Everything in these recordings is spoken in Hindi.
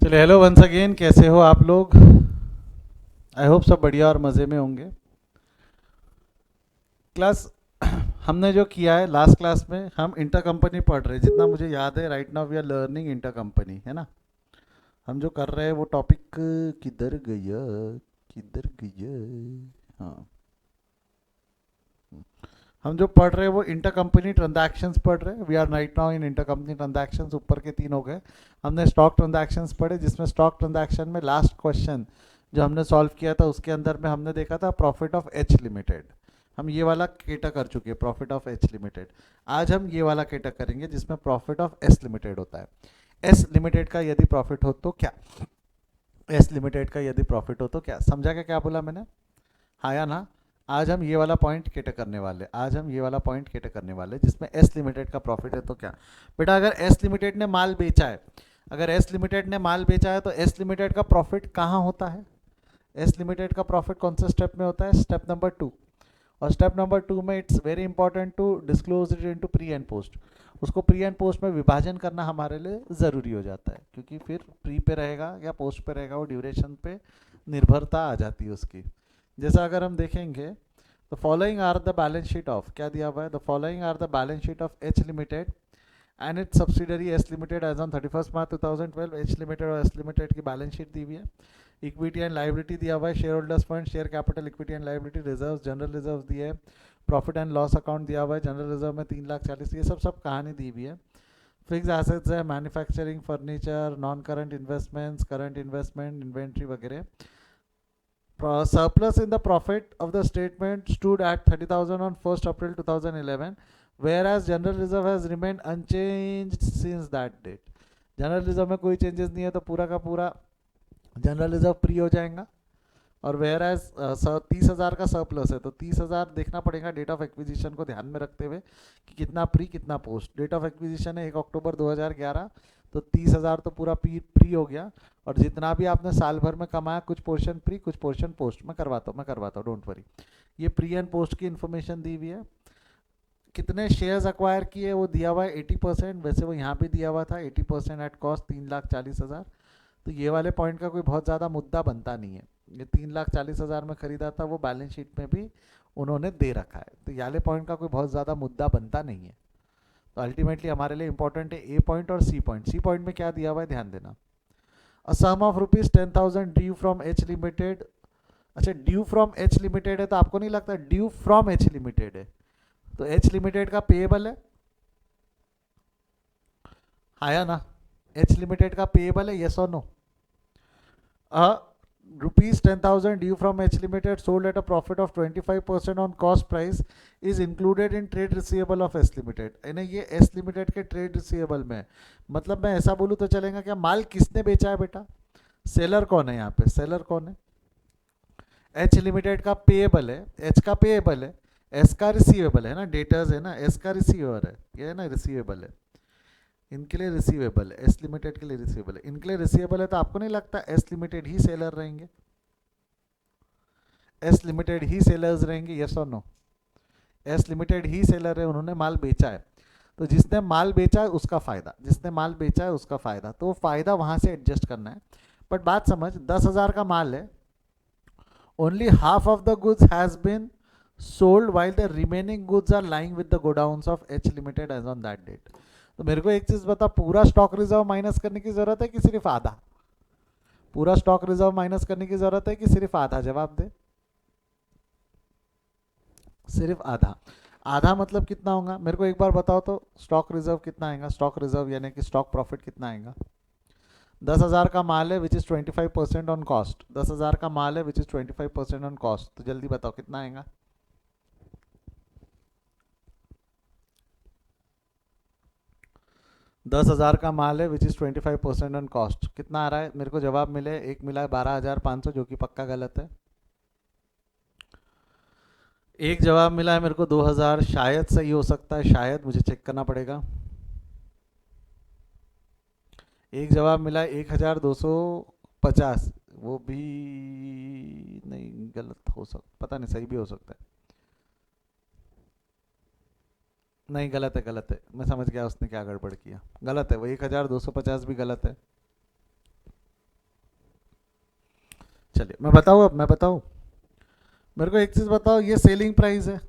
चलिए, हेलो वंस अगेन, कैसे हो आप लोग? आई होप सब बढ़िया और मज़े में होंगे। क्लास हमने जो किया है लास्ट क्लास में, हम इंटर कंपनी पढ़ रहे हैं। जितना मुझे याद है, right now we are learning intercompany, है ना? हम जो कर रहे हैं वो टॉपिक किधर गया, किधर गया? हाँ, हम जो पढ़ रहे हैं वो इंटर कंपनी ट्रांजैक्शंस पढ़ रहे हैं। We are right now in intercompany transactions. ऊपर के तीन हो गए। हमने स्टॉक ट्रांजैक्शंस पढ़े, जिसमें स्टॉक ट्रांजैक्शन में लास्ट क्वेश्चन जो हमने सॉल्व किया था उसके अंदर में हमने देखा था प्रॉफिट ऑफ एच लिमिटेड। हम ये वाला केटा कर चुके हैं, प्रॉफिट ऑफ एच लिमिटेड। आज हम ये वाला केटा करेंगे जिसमें प्रॉफिट ऑफ एस लिमिटेड होता है। एस लिमिटेड का यदि प्रॉफिट हो तो क्या? एस लिमिटेड का यदि प्रॉफिट हो तो क्या? समझा क्या क्या बोला मैंने? हाँ या ना? आज हम ये वाला पॉइंट केटर करने वाले, आज हम ये वाला पॉइंट केटर करने वाले जिसमें एस लिमिटेड का प्रॉफिट है तो क्या? बेटा, अगर एस लिमिटेड ने माल बेचा है, अगर एस लिमिटेड ने माल बेचा है तो एस लिमिटेड का प्रॉफिट कहाँ होता है? एस लिमिटेड का प्रॉफिट कौन से स्टेप में होता है? Step number 2। और स्टेप नंबर 2 में it's very important to disclose it into pre and post. उसको प्री एंड पोस्ट में विभाजन करना हमारे लिए ज़रूरी हो जाता है, क्योंकि फिर प्री पे रहेगा या पोस्ट पे रहेगा वो ड्यूरेशन पे निर्भरता आ जाती है उसकी। जैसा अगर हम देखेंगे, the following are the balance sheet of, क्या दिया हुआ है? The following are the balance sheet of H limited and its subsidiary S limited as on 31 March 2012। H limited और एस लिमिटेड की बैलेंस शीट दी हुई है। इक्विटी एंड लाइबिलिटी दिया हुआ है, shareholders fund, share capital, equity and liability, reserve, general reserve दिए है, प्रॉफिट एंड लॉस अकाउंट दिया हुआ है। जनरल रिजर्व में 3,40,000, ये सब सब कहानी दी हुई है। फिक्स एसेट्स है, manufacturing, furniture, non current investments, current investment, inventory वगैरह। Surplus in the profit of the statement stood at 30,000 on 1st April 2011, whereas general reserve has remained unchanged since that date. General reserve में कोई चेंजेस नहीं है तो पूरा का पूरा जनरल रिजर्व फ्री हो जाएगा। और वेयर एज 30,000 का सरप्लस है तो 30,000 देखना पड़ेगा डेट ऑफ एक्विजिशन को ध्यान में रखते हुए कि कितना प्री कितना पोस्ट। डेट ऑफ एक्विजिशन है 1 अक्टूबर 2011, तो 30,000 तो पूरा प्री हो गया। और जितना भी आपने साल भर में कमाया, कुछ पोर्शन प्री कुछ पोर्शन पोस्ट। मैं करवाता हूँ, डोंट वरी। ये प्री एंड पोस्ट की इन्फॉर्मेशन दी हुई है। कितने शेयर्स अक्वायर किए वो दिया हुआ है 80%। वैसे वो यहाँ भी दिया हुआ था 80% एट कॉस्ट 3,40,000। तो ये वाले पॉइंट का कोई बहुत ज़्यादा मुद्दा बनता नहीं है। ये 3,40,000 में खरीदा था, वो बैलेंस शीट में भी उन्होंने दे रखा है, तो ये वाले पॉइंट का कोई बहुत ज़्यादा मुद्दा बनता नहीं है। तो अल्टीमेटली हमारे लिए इंपॉर्टेंट है ए पॉइंट और सी पॉइंट। सी पॉइंट में क्या दिया हुआ है ध्यान देना। A sum of ₹10,000 due from H limited. अच्छा, ड्यू फ्रॉम एच लिमिटेड है तो आपको नहीं लगता ड्यू फ्रॉम एच लिमिटेड है? तो एच लिमिटेड का पेएबल है, आया ना? एच लिमिटेड का पेएबल है, यस और no? ₹10,000 due from H Limited sold at a profit of 25% on cost price is included in trade receivable of S Limited। यानी ये S Limited के ट्रेड रिसीवेबल में है। मतलब मैं ऐसा बोलूँ तो चलेगा क्या? माल किसने बेचा है बेटा? सेलर कौन है यहाँ पे? सेलर कौन है? एच लिमिटेड का पेएबल है, एच का पेएबल है, एस का रिसीवेबल है ना, डेटर्स है ना, एस का रिसीवर है, ये है ना रिसीवेबल है। इनके लिए रिसीवेबल है, एस लिमिटेड के लिए रिसीवेबल है, इनके लिए रिसीवेबल है। तो आपको नहीं लगता एस लिमिटेड ही सेलर रहेंगे? एस लिमिटेड ही सेलर्स रहेंगे, यस और नो? एस लिमिटेड ही सेलर है, उन्होंने माल बेचा है। तो जिसने माल बेचा है उसका फ़ायदा, जिसने माल बेचा है उसका फ़ायदा, तो वो फ़ायदा वहाँ से एडजस्ट करना है। बट बात समझ, 10,000 का माल है, only half of the goods has been sold while the remaining goods are lying with the godowns of H limited as on that date. तो मेरे को एक चीज़ बता, पूरा स्टॉक रिजर्व माइनस करने की ज़रूरत है कि सिर्फ आधा? पूरा स्टॉक रिजर्व माइनस करने की ज़रूरत है कि सिर्फ आधा? जवाब दे। सिर्फ आधा। आधा मतलब कितना होगा मेरे को एक बार बताओ तो? स्टॉक रिजर्व कितना आएगा? स्टॉक रिजर्व यानी कि स्टॉक प्रॉफिट कितना आएगा? 10,000 का माल है विच इज़ 25% ऑन कॉस्ट। 10,000 का माल है विच इज़ 25% ऑन कॉस्ट, तो जल्दी बताओ कितना आएगा? 10,000 का माल है विच इज़ 25% ऑन कॉस्ट, कितना आ रहा है मेरे को? जवाब मिले, एक मिला है 12,500 जो कि पक्का गलत है। एक जवाब मिला है मेरे को 2,000, शायद सही हो सकता है, शायद, मुझे चेक करना पड़ेगा। एक जवाब मिला है 1,250, वो भी नहीं, गलत हो सकता, पता नहीं, सही भी हो सकता है। नहीं, गलत है, गलत है, मैं समझ गया उसने क्या गड़बड़ किया। गलत है, वो 1,250 भी गलत है। चलिए मैं बताऊँ, अब मैं बताऊँ, मेरे को एक चीज़ बताओ, ये सेलिंग प्राइस है,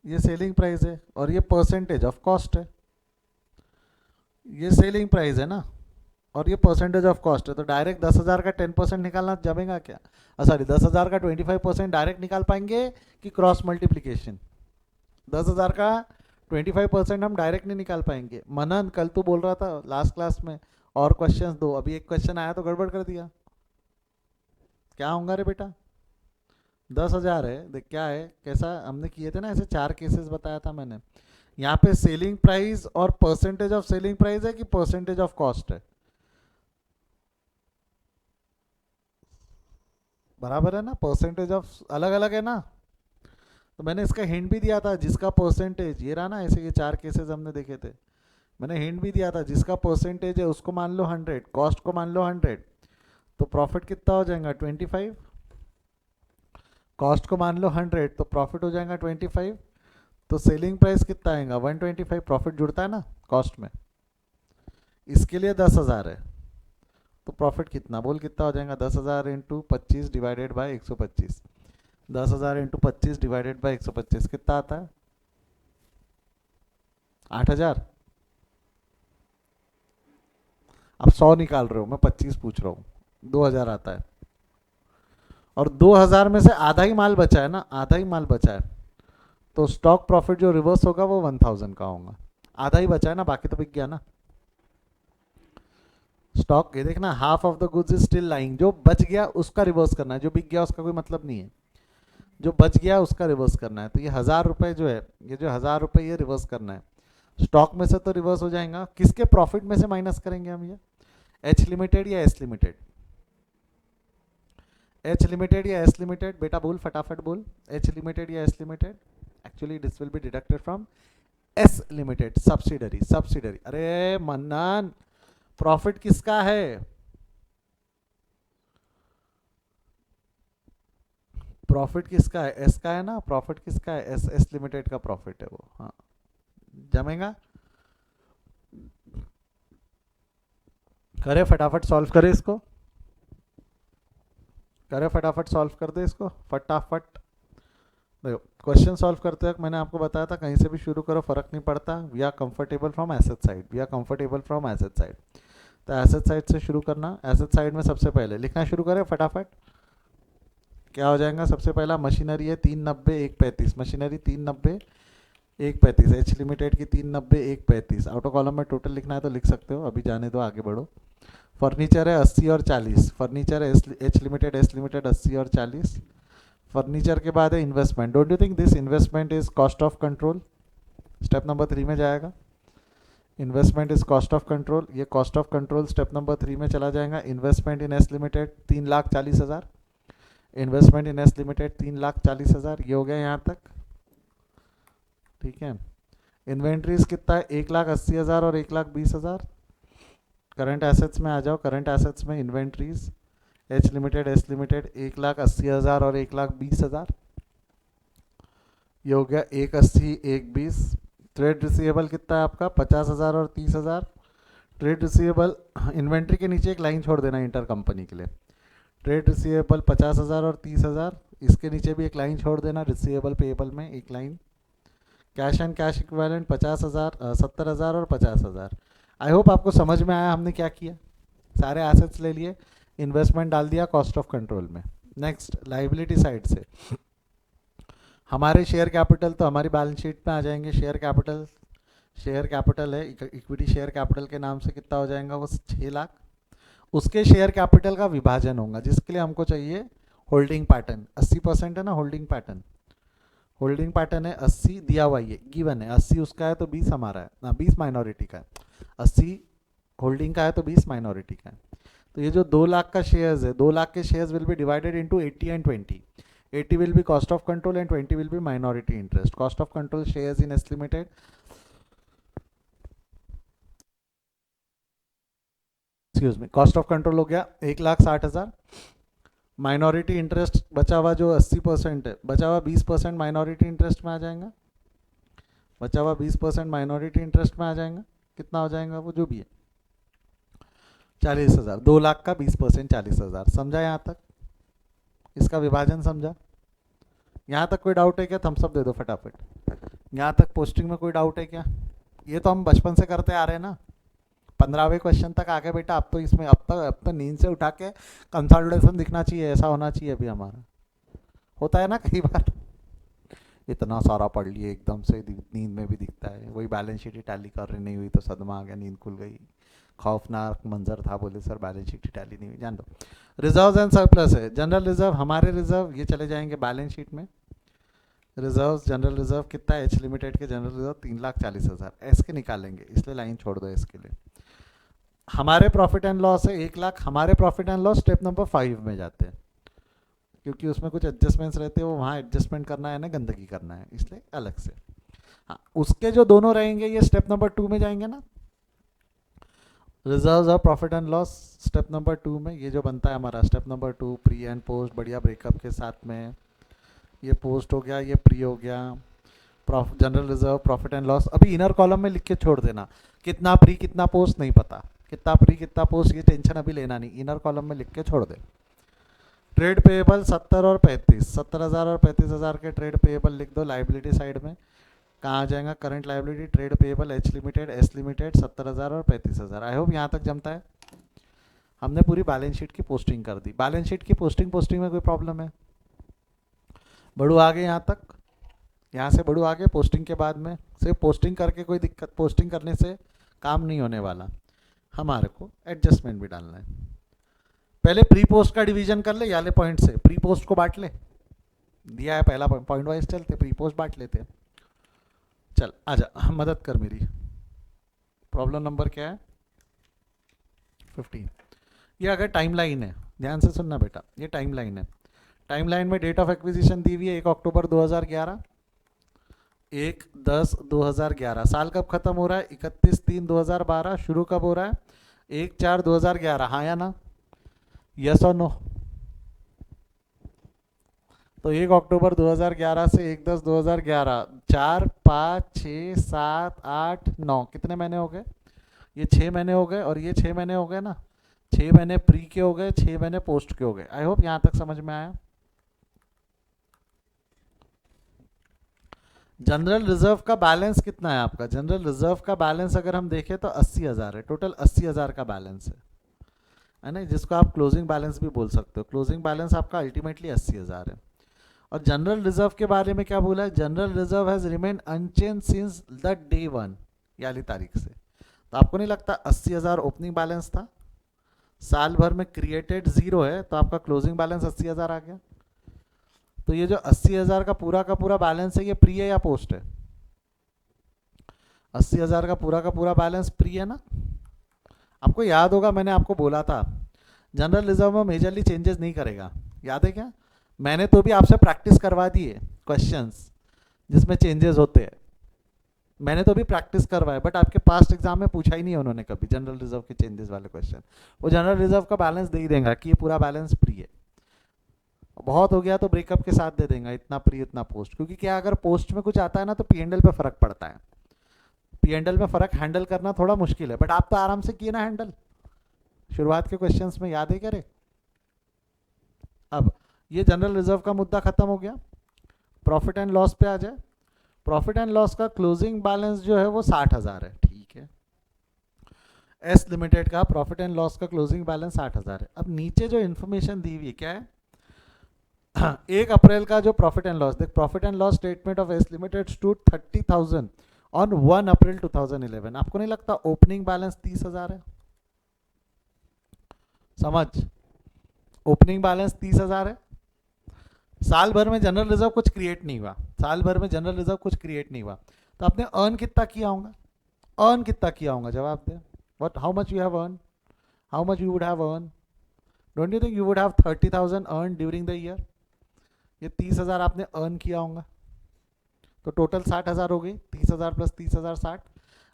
ये सेलिंग प्राइस है और ये परसेंटेज ऑफ कॉस्ट है। ये सेलिंग प्राइस है ना, और ये परसेंटेज ऑफ कॉस्ट है, तो डायरेक्ट 10,000 का 10% निकालना जमेगा क्या? सॉरी, 10,000 का 25% डायरेक्ट निकाल पाएंगे कि क्रॉस मल्टीप्लीकेशन? 10,000 का 25% हम डायरेक्ट नहीं निकाल पाएंगे। मनन, कल तू बोल रहा था लास्ट क्लास में और क्वेश्चंस दो, अभी एक क्वेश्चन आया तो गड़बड़ कर दिया। क्या होगा रे बेटा? 10,000 है, देख क्या है, कैसा हमने किए थे ना, ऐसे 4 केसेस बताया था मैंने। यहाँ पे सेलिंग प्राइस और परसेंटेज ऑफ सेलिंग प्राइस है कि परसेंटेज ऑफ कॉस्ट है? बराबर है ना, परसेंटेज ऑफ अलग अलग है ना। तो मैंने इसका हिंट भी दिया था, जिसका परसेंटेज ये रहा ना, ऐसे ये 4 केसेस हमने देखे थे, मैंने हिंट भी दिया था, जिसका परसेंटेज है उसको मान लो 100, कॉस्ट को मान लो 100, तो प्रॉफिट कितना हो जाएगा 25। कॉस्ट को मान लो 100 तो प्रॉफिट हो जाएगा 25। तो सेलिंग प्राइस कितना आएगा 125, प्रॉफिट जुड़ता है ना कॉस्ट में। इसके लिए 10,000 है, तो प्रॉफिट कितना बोल, कितना हो जाएगा? 10,000 into 25 divided by 125। 10,000 into 25 divided by 125 कितना आता है? 8,000। आप 100 निकाल रहे हो, मैं 25 पूछ रहा हूँ, 2,000 आता है। और 2,000 में से आधा ही माल बचा है ना, आधा ही माल बचा है, तो स्टॉक प्रॉफिट जो रिवर्स होगा वो 1,000 का होगा। आधा ही बचा है ना, बाकी तो बिक गया ना स्टॉक। ये देखना, half of the goods is still lying, जो बच गया उसका रिवर्स करना है, जो बिक गया उसका कोई मतलब नहीं है, जो बच गया उसका रिवर्स करना है। तो ये 1,000 रुपए जो है, ये जो 1,000 रुपए ये रिवर्स करना है, स्टॉक में से तो रिवर्स हो जाएगा, किसके प्रॉफिट में से माइनस करेंगे हम ये? एच लिमिटेड या एस लिमिटेड? एच लिमिटेड या एस लिमिटेड? बेटा बोल, फटाफट बोल, एच लिमिटेड या S limited? Actually this will be deducted from S limited, subsidiary. Subsidiary, अरे मन्नान, प्रॉफिट किसका है? प्रॉफिट किसका है? एस का है ना, प्रॉफिट किसका है? एस, एस लिमिटेड का प्रॉफिट है वो। हाँ, जमेगा। करे फटाफट सॉल्व करे इसको, करे फटाफट सॉल्व कर दे इसको फटाफट। देखो, क्वेश्चन सॉल्व करते वक्त मैंने आपको बताया था, कहीं से भी शुरू करो फर्क नहीं पड़ता, we are comfortable from asset side, we are comfortable from asset side. तो एसेट साइड से शुरू करना। एसेट साइड में सबसे पहले लिखना शुरू करें फटाफट। क्या हो जाएगा? सबसे पहला मशीनरी है 390 135, मशीनरी 390 135, एच लिमिटेड की 390 135। आउट ऑफ कॉलम में टोटल लिखना है तो लिख सकते हो, अभी जाने दो, आगे बढ़ो। फर्नीचर है 80 और 40, फर्नीचर है एच लिमिटेड 80 और 40। फर्नीचर के बाद है investment. Don't you think this investment is cost of control? Step number 3 में जाएगा, investment is cost of control, ये cost of control step number 3 में चला जाएगा। Investment in S limited 3,40,000, investment in S limited 3,40,000, ये हो गया यहाँ तक, ठीक है। इन्वेंट्रीज कितना है? 1,80,000 और 1,20,000। करंट एसेट्स में आ जाओ, करंट एसेट्स में inventories H limited S limited 1,80,000 और 1,20,000, ये हो गया 1,80 1,20। ट्रेड रिसीवेबल कितना है आपका? 50,000 और 30,000। ट्रेड रिसीवेबल, इन्वेंट्री के नीचे एक लाइन छोड़ देना इंटर कंपनी के लिए। ट्रेड रिसीवेबल 50,000 और 30,000, इसके नीचे भी एक लाइन छोड़ देना, रिसीवेबल पेएबल में एक line. Cash and cash equivalent 50,000, 70,000 और 50,000। आई होप आपको समझ में आया हमने क्या किया। सारे एसेट्स ले लिए, इन्वेस्टमेंट डाल दिया कॉस्ट ऑफ कंट्रोल में। नेक्स्ट, लाइबिलिटी साइड से हमारे शेयर कैपिटल तो हमारी बैलेंस शीट में आ जाएंगे। शेयर कैपिटल, शेयर कैपिटल है, इक्विटी शेयर कैपिटल के नाम से कितना हो जाएगा वो? 6 लाख। उसके शेयर कैपिटल का विभाजन होगा, जिसके लिए हमको चाहिए होल्डिंग पैटर्न। 80% है ना होल्डिंग पैटर्न, होल्डिंग पैटर्न है 80 दिया हुआ, ये गिवन है। 80 उसका है तो 20 हमारा है ना, 20 माइनॉरिटी का है। 80 होल्डिंग का है तो 20 माइनॉरिटी का है। तो ये जो 2 लाख का शेयर्स है, 2 लाख के shares will be divided into 80 and 20। 80 will be cost of control and 20 will be minority interest. Cost of control shares in S Limited, excuse me, cost of control हो गया 1,60,000। माइनॉरिटी इंटरेस्ट बचा हुआ जो 80% है, बचा हुआ 20% माइनॉरिटी इंटरेस्ट में आ जाएगा, बचा हुआ 20% माइनॉरिटी इंटरेस्ट में आ जाएगा। कितना हो जाएगा वो जो भी है? 40,000। 2 लाख का 20% 40,000। समझा यहाँ तक? इसका विभाजन समझा? यहाँ तक कोई डाउट है क्या? थम्स अप दे दो फटाफट। यहाँ तक पोस्टिंग में कोई डाउट है क्या? ये तो हम बचपन से करते आ रहे हैं ना, 15वें क्वेश्चन तक आगे बेटा। अब तो इसमें अब तो नींद से उठा के कंसल्टेशन दिखना चाहिए, ऐसा होना चाहिए अभी हमारा। होता है ना कई बार, इतना सारा पढ़ लिए एकदम से नींद में भी दिखता है। वही बैलेंस शीट ही टैली कर रही नहीं हुई तो सदमा आ गया, नींद खुल गई, खौफनाक मंजर था, बोले सर बैलेंस शीट ही टैली नहीं हुई। जान दो। रिजर्व एंड सरप्लस है। जनरल रिजर्व, हमारे रिजर्व ये चले जाएंगे बैलेंस शीट में। रिजर्व, जनरल रिजर्व कितना है? एच लिमिटेड के जनरल रिजर्व 3,40,000। एस के निकालेंगे इसलिए लाइन छोड़ दो इसके लिए। हमारे प्रॉफिट एंड लॉस है 1,00,000। हमारे profit and loss step number 5 में जाते हैं, क्योंकि उसमें कुछ एडजस्टमेंट्स रहते हैं, वो वहाँ एडजस्टमेंट करना है ना, गंदगी करना है, इसलिए अलग से। हाँ, उसके जो दोनों रहेंगे ये स्टेप नंबर 2 में जाएंगे ना। रिजर्व्स और profit and loss step number 2 में, ये जो बनता है हमारा step number 2, pre and post बढ़िया ब्रेकअप के साथ में। ये पोस्ट हो गया, ये प्री हो गया। General reserve, profit and loss अभी इनर कॉलम में लिख के छोड़ देना। कितना प्री कितना पोस्ट नहीं पता, कितना प्री कितना पोस्ट ये टेंशन अभी लेना नहीं, इनर कॉलम में लिख के छोड़ दे। ट्रेड पेएबल 70 और 35, 70,000 और 35,000 के ट्रेड पेएबल लिख दो लाइबिलिटी साइड में। कहाँ आ जाएगा? Current liability, trade payable, H limited, S limited, 70,000 और 35,000। आई होप यहाँ तक जमता है। हमने पूरी बैलेंस शीट की पोस्टिंग कर दी। बैलेंस शीट की पोस्टिंग में कोई प्रॉब्लम है? बढ़ू आगे यहाँ तक, यहाँ से बढ़ू आगे। पोस्टिंग के बाद में सिर्फ पोस्टिंग करके कोई दिक्कत, पोस्टिंग करने से काम नहीं होने वाला, हमारे को एडजस्टमेंट भी डालना है। पहले प्री पोस्ट का डिवीजन कर ले, ये वाले पॉइंट से प्री पोस्ट को बांट ले। दिया है पहला पॉइंट वाइज चलते, प्री पोस्ट बांट लेते। चल आजा, मदद कर मेरी। प्रॉब्लम नंबर क्या है? 15। ये अगर टाइमलाइन है, ध्यान से सुनना बेटा, ये टाइमलाइन है। टाइमलाइन में डेट ऑफ एक्विजिशन दी हुई है 1 अक्टूबर 2011, 1/10/2011। साल कब खत्म हो रहा है? 31/3/2012। शुरू कब हो रहा है? 1/4/2011। हाँ या ना? यस और नो? तो 1 अक्टूबर 2011 से 1/10/2011, 4, 5, 6, 7, 8, 9, कितने महीने हो गए? ये 6 महीने हो गए और ये 6 महीने हो गए ना। 6 महीने प्री के हो गए, 6 महीने पोस्ट के हो गए। आई होप यहाँ तक समझ में आया। जनरल रिजर्व का बैलेंस कितना है आपका? जनरल रिजर्व का बैलेंस अगर हम देखें तो 80,000 है। टोटल 80,000 का बैलेंस है ना, जिसको आप क्लोजिंग बैलेंस भी बोल सकते हो। क्लोजिंग बैलेंस आपका अल्टीमेटली 80,000 है। और जनरल रिजर्व के बारे में क्या बोला है? General reserve has remain unchange since the day 1, यानी तारीख से। तो आपको नहीं लगता 80,000 ओपनिंग बैलेंस था, साल भर में क्रिएटेड 0 है, तो आपका क्लोजिंग बैलेंस 80,000 आ गया। तो ये जो 80,000 का पूरा बैलेंस है, ये प्री है या पोस्ट है? 80,000 का पूरा बैलेंस प्री है ना। आपको याद होगा मैंने आपको बोला था जनरल रिजर्व में मेजरली चेंजेस नहीं करेगा, याद है क्या? मैंने तो भी आपसे प्रैक्टिस करवा दी है क्वेश्चंस जिसमें चेंजेस होते हैं, मैंने तो भी प्रैक्टिस करवाया, बट आपके पास्ट एग्जाम में पूछा ही नहीं उन्होंने कभी जनरल रिजर्व के चेंजेस वाले क्वेश्चन। वो जनरल रिजर्व का बैलेंस दे ही देगा कि ये पूरा बैलेंस प्री है। बहुत हो गया तो ब्रेकअप के साथ दे देगा, इतना प्री इतना पोस्ट। क्योंकि क्या, अगर पोस्ट में कुछ आता है ना तो पीएनएल पे फर्क पड़ता है। पीएनएल में फर्क हैंडल करना थोड़ा मुश्किल है, बट आप तो आराम से किए ना हैंडल शुरुआत के क्वेश्चंस में, याद है क्या रे? अब ये जनरल रिजर्व का मुद्दा खत्म हो गया। प्रॉफिट एंड लॉस पे आ जाए। प्रॉफिट एंड लॉस का क्लोजिंग बैलेंस जो है वो 60,000 है, ठीक है। एस लिमिटेड का प्रॉफिट एंड लॉस का क्लोजिंग बैलेंस 60,000 है। अब नीचे जो इन्फॉर्मेशन दी हुई है क्या है? 1 अप्रैल का जो प्रॉफिट एंड लॉस, देख, profit and loss statement of S limited stood 30,000 on 1 अप्रैल 2011। आपको नहीं लगता ओपनिंग बैलेंस 30,000 है? समझ, ओपनिंग बैलेंस 30,000 है। साल भर में जनरल रिजर्व कुछ क्रिएट नहीं हुआ, साल भर में जनरल रिजर्व कुछ क्रिएट नहीं हुआ, तो आपने अर्न कितना किया होगा? अर्न कितना किया होगा? जवाब दे। What, how much you have earn? How much you would have earn? Don't you think you would have 30,000 earn during the year? ये 30,000 आपने अर्न किया होगा, तो टोटल 60,000 हो गई। 30,000 प्लस 30,000 60।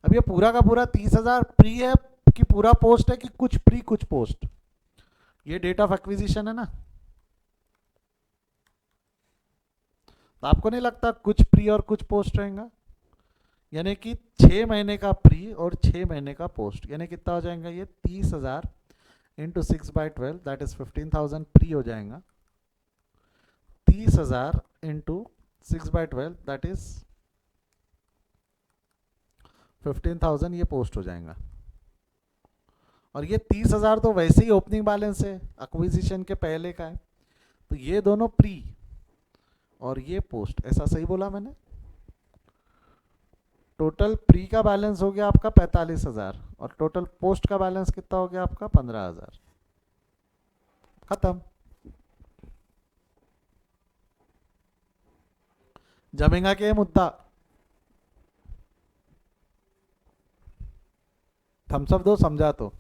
अब ये पूरा का पूरा 30,000 प्री है कि पूरा पोस्ट है कि कुछ प्री कुछ पोस्ट? ये डेट ऑफ एक्विजिशन है ना, तो आपको नहीं लगता कुछ प्री और कुछ पोस्ट रहेगा? यानी कि 6 महीने का प्री और 6 महीने का पोस्ट, यानी कितना हो जाएगा? ये 30,000 इंटू 6/12, दैट इज 15,000 प्री हो जाएगा 30,000 इंटू 6/12 दैट इज 15,000 ये पोस्ट हो जाएगा। और ये 30,000 तो वैसे ही ओपनिंग बैलेंस है, एक्विजिशन के पहले का है, तो ये दोनों प्री और ये पोस्ट, ऐसा सही बोला मैंने? टोटल प्री का बैलेंस हो गया आपका 45,000 और टोटल पोस्ट का बैलेंस कितना हो गया आपका 15,000। खत्म। जमेगा क्या मुद्दा? थम्सअप दो समझा तो,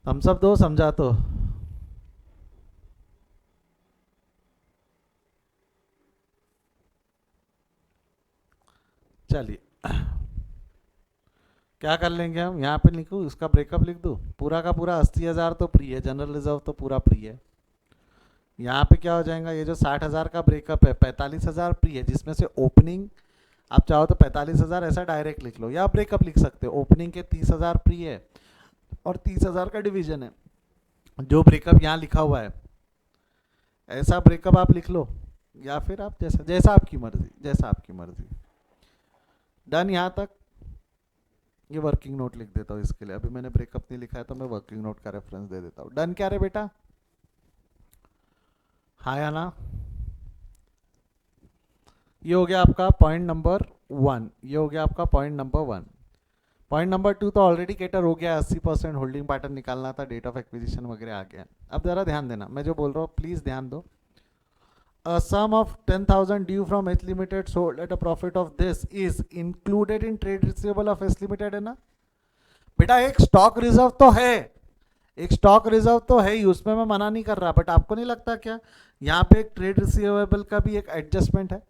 थम्सअप दो समझा तो। चलिए क्या कर लेंगे हम, यहाँ पे लिखूँ, इसका ब्रेकअप लिख दूँ, पूरा का पूरा 80,000 तो प्री है, जनरल रिजर्व तो पूरा प्री है। यहाँ पे क्या हो जाएगा, ये जो 60,000 का ब्रेकअप है 45,000 प्री है, जिसमें से ओपनिंग आप चाहो तो 45,000 ऐसा डायरेक्ट लिख लो, या ब्रेकअप लिख सकते हो, ओपनिंग के 30,000 प्री है और 30,000 का डिवीजन है, जो ब्रेकअप यहाँ लिखा हुआ है ऐसा ब्रेकअप आप लिख लो, या फिर आप जैसा जैसा आपकी मर्जी, जैसा आपकी मर्जी। डन यहाँ तक। ये वर्किंग नोट लिख देता हूँ इसके लिए, अभी मैंने ब्रेकअप नहीं लिखा है तो मैं वर्किंग नोट का रेफरेंस दे देता हूँ। डन क्या रे बेटा? हाँ या ना? ये हो गया आपका पॉइंट नंबर 1, ये हो गया आपका पॉइंट नंबर 1। पॉइंट नंबर 2 तो ऑलरेडी कैटर हो गया, 80% होल्डिंग पैटर्न निकालना था, डेट ऑफ एक्विजिशन वगैरह आ गया। अब जरा ध्यान देना, मैं जो बोल रहा हूँ प्लीज ध्यान दो। A sum of 10,000 due from H Limited sold at a profit of this is included in trade receivable of H Limited, है ना बेटा? एक स्टॉक रिजर्व तो है, एक स्टॉक रिजर्व तो है ही, उसमें मैं मना नहीं कर रहा, बट आपको नहीं लगता क्या यहाँ पे एक ट्रेड रिसीवेबल का भी एक एडजस्टमेंट है?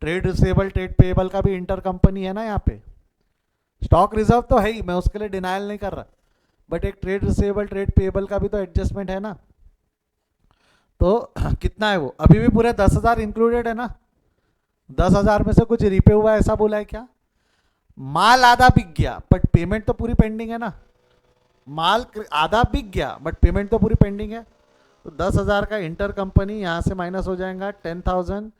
ट्रेड रिसीवेबल ट्रेड पेएबल का भी इंटर कंपनी है ना यहाँ पे। स्टॉक रिजर्व तो है ही, मैं उसके लिए डिनाइल नहीं कर रहा, बट एक ट्रेड रिसीवेबल ट्रेड पेएबल का भी तो एडजस्टमेंट है ना। तो कितना है वो? अभी भी पूरे 10,000 इंक्लूडेड है ना? 10,000 में से कुछ रिपे हुआ है ऐसा बोला है क्या? माल आधा बिक गया बट पेमेंट तो पूरी पेंडिंग है ना। माल आधा बिक गया बट पेमेंट तो पूरी पेंडिंग है। तो 10,000 का इंटर कंपनी यहाँ से माइनस हो जाएगा 10,000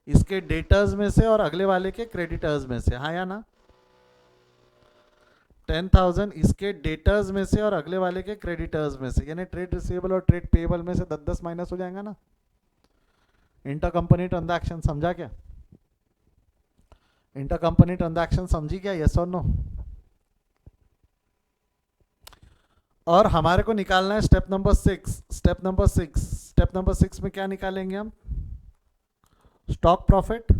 इसके डेटर्स में से और अगले वाले के क्रेडिटर्स में से, हाँ या ना? 10,000 इसके डेटर्स में से और अगले वाले के क्रेडिटर्स में से, यानी ट्रेड रिसीवेबल और ट्रेड पेएबल में से 10-10 माइनस हो जाएगा ना। इंटर कंपनी ट्रांजैक्शन समझा क्या? इंटर कंपनी ट्रांजैक्शन समझी क्या? यस और नो? और हमारे को निकालना है step number 6। Step number 6, step number 6 में क्या निकालेंगे हम? Stock profit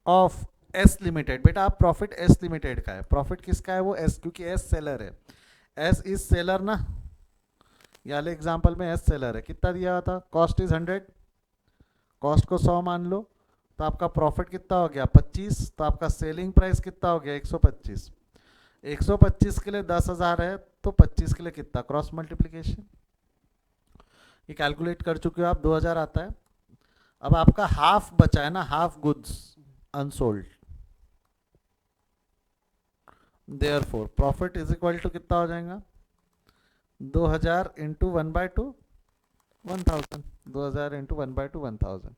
of S limited. बेटा आप प्रॉफिट एस लिमिटेड का है, प्रॉफिट किसका है? वो एस, क्योंकि एस सेलर है, एस इज सेलर ना। ये वाले एग्जाम्पल में एस सेलर है। कितना दिया हुआ था? कॉस्ट इज 100, कॉस्ट को 100 मान लो, तो आपका प्रॉफिट कितना हो गया? 25। तो आपका सेलिंग प्राइस कितना हो गया? 125। 125 के लिए 10,000 है, तो 25 के लिए कितना? क्रॉस मल्टीप्लीकेशन ये कैलकुलेट कर चुके हो आप, 2,000 आता है। अब आपका हाफ बचा है ना, half goods unsold, therefore profit is equal to कितना हो जाएगा? 2,000 इंटू 1/2 1,000, 2,000 इंटू 1/2 1,000।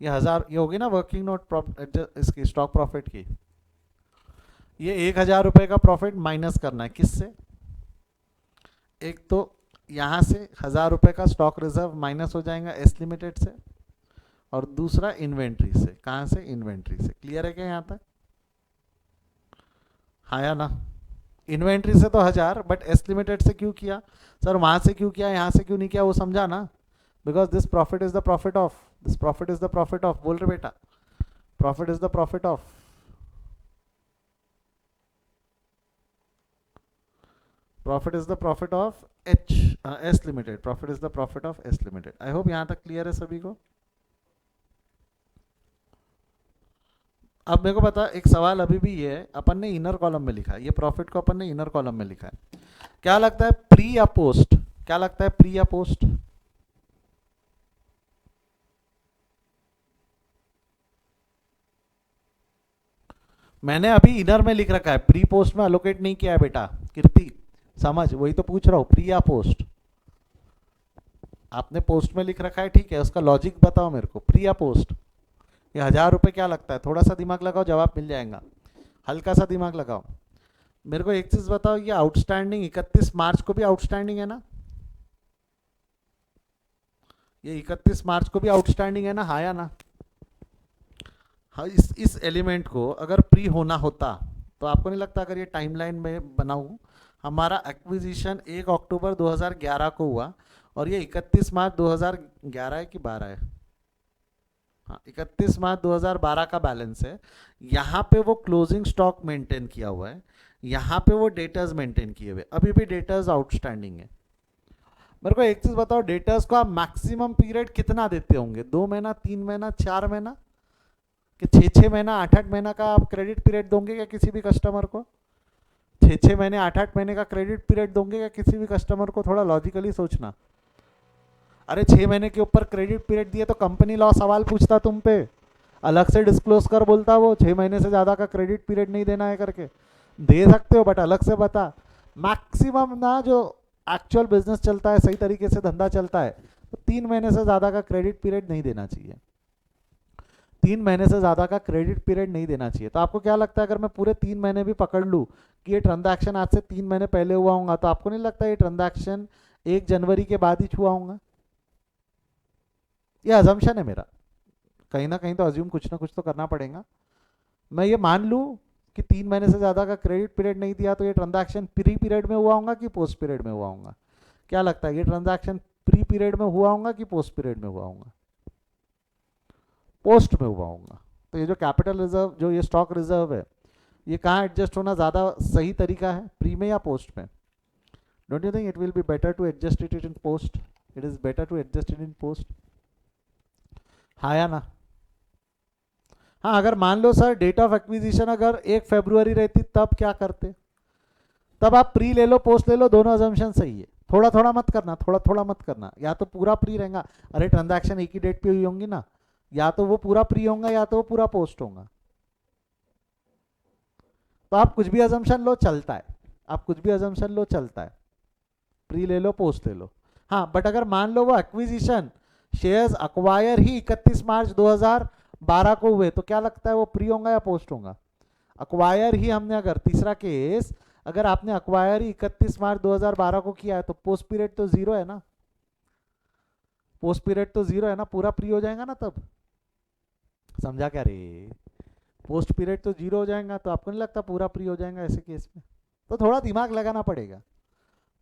ये 1,000 ये होगी ना वर्किंग नोट इसकी स्टॉक प्रॉफिट की। ये 1,000 रुपये का प्रॉफिट माइनस करना है किससे? एक तो यहाँ से 1,000 रुपये का स्टॉक रिजर्व माइनस हो जाएगा एस लिमिटेड से, और दूसरा इन्वेंट्री से। कहाँ से? इन्वेंट्री से। क्लियर है क्या यहाँ तक? हाँ या ना? इन्वेंट्री से तो 1,000, बट एस लिमिटेड से क्यों किया सर? वहाँ से क्यों किया, यहाँ से क्यों नहीं किया, वो समझा ना? Because this profit is the profit of, this profit is the profit of, बोल रहे बेटा, profit is the profit of, profit is the profit of S limited, profit is the profit of S limited. I hope यहाँ तक क्लियर है सभी को। अब मेरे को पता एक सवाल अभी भी ये है, अपन ने इनर कॉलम में लिखा है, ये प्रॉफिट को अपन ने इनर कॉलम में लिखा है। क्या लगता है, प्री या पोस्ट? क्या लगता है, प्री या पोस्ट? मैंने अभी इनर में लिख रखा है, प्री पोस्ट में अलोकेट नहीं किया है बेटा। कीर्ति समझ, वही तो पूछ रहा हूं, प्री या पोस्ट? आपने पोस्ट में लिख रखा है, ठीक है, उसका लॉजिक बताओ मेरे को, प्री या पोस्ट। ये 1000 रुपये क्या लगता है, थोड़ा सा दिमाग लगाओ, जवाब मिल जाएगा, हल्का सा दिमाग लगाओ। मेरे को एक चीज बताओ, ये आउटस्टैंडिंग 31 मार्च को भी आउटस्टैंडिंग है ना, ये 31 मार्च को भी आउटस्टैंडिंग है ना, हाँ या ना। हाँ, इस एलिमेंट को अगर प्री होना होता तो आपको नहीं लगता, अगर ये टाइमलाइन में बनाऊं, हमारा एक्विजिशन 1 अक्टूबर 2011 को हुआ और ये 31 मार्च 2011 है कि 12 है, हाँ 31 मार्च 2012 का बैलेंस है। यहाँ पे वो क्लोजिंग स्टॉक मेंटेन किया हुआ है, यहाँ पे वो डेटर्स मेंटेन किए हुए, अभी भी डेटर्स आउटस्टैंडिंग है। मेरे को एक चीज बताओ, डेटर्स को आप मैक्सिमम पीरियड कितना देते होंगे, 2 महीना, 3 महीना, 4 महीना, कि 6 महीना, 8 महीना का आप क्रेडिट पीरियड दोगे क्या किसी भी कस्टमर को? 6 महीने, 8 महीने का क्रेडिट पीरियड दोगे क्या किसी भी कस्टमर को? थोड़ा लॉजिकली सोचना। अरे 6 महीने के ऊपर क्रेडिट पीरियड दिए तो कंपनी लॉ सवाल पूछता तुम पे, अलग से डिस्क्लोज कर बोलता वो 6 महीने से ज़्यादा का क्रेडिट पीरियड नहीं देना है करके। दे सकते हो बट अलग से बता। मैक्सिमम ना जो एक्चुअल बिजनेस चलता है, सही तरीके से धंधा चलता है, तो 3 महीने से ज़्यादा का क्रेडिट पीरियड नहीं देना चाहिए, 3 महीने से ज़्यादा का क्रेडिट पीरियड नहीं देना चाहिए। तो आपको क्या लगता है, अगर मैं पूरे 3 महीने भी पकड़ लूँ कि ये ट्रांजैक्शन आज से 3 महीने पहले हुआ होगा, तो आपको नहीं लगता ये ट्रांजैक्शन 1 जनवरी के बाद ही हुआ होगा? ये अजम्पशन है मेरा, कहीं ना कहीं तो अज्यूम कुछ ना कुछ तो करना पड़ेगा। मैं ये मान लूँ कि 3 महीने से ज़्यादा का क्रेडिट पीरियड नहीं दिया, तो ये ट्रांजैक्शन प्री पीरियड में हुआ होगा कि पोस्ट पीरियड में हुआ होगा? क्या लगता है, ये ट्रांजैक्शन प्री पीरियड में हुआ होगा कि पोस्ट पीरियड में हुआ होगा? पोस्ट में हुआ होगा। तो ये जो कैपिटल रिजर्व, जो ये स्टॉक रिजर्व है, ये कहाँ एडजस्ट होना ज़्यादा सही तरीका है, प्री में या पोस्ट में? Don't you think it will be better to adjust it in post? It is better to adjust it in post, हाँ या ना? हाँ, अगर मान लो सर डेट ऑफ एक्विजिशन अगर 1 फरवरी रहती तब क्या करते? तब आप प्री ले लो, पोस्ट ले लो, दोनों अजम्पशन सही है। थोड़ा थोड़ा मत करना, थोड़ा थोड़ा मत करना, या तो पूरा प्री रहेगा, अरे ट्रांजैक्शन एक ही डेट पे हुई होंगी ना, या तो वो पूरा प्री होगा या तो वो पूरा पोस्ट होगा। तो आप कुछ भी अजम्पशन लो चलता है, आप कुछ भी अजम्पशन लो चलता है, प्री ले लो, पोस्ट ले लो। हाँ, बट अगर मान लो वो एक्विजिशन शेयर्स अक्वायर ही 31 मार्च 2012 को हुए, तो क्या लगता है वो प्री होगा या पोस्ट होगा? अक्वायर ही हमने, अगर तीसरा केस, अगर आपने अक्वायर ही 31 मार्च 2012 को किया है, तो पोस्ट पीरियड तो जीरो है ना, पोस्ट पीरियड तो जीरो है ना, पूरा प्री हो जाएगा ना तब। समझा क्या रे? पोस्ट पीरियड तो जीरो हो जाएगा, तो आपको नहीं लगता पूरा प्री हो जाएगा ऐसे केस में? तो थोड़ा दिमाग लगाना पड़ेगा,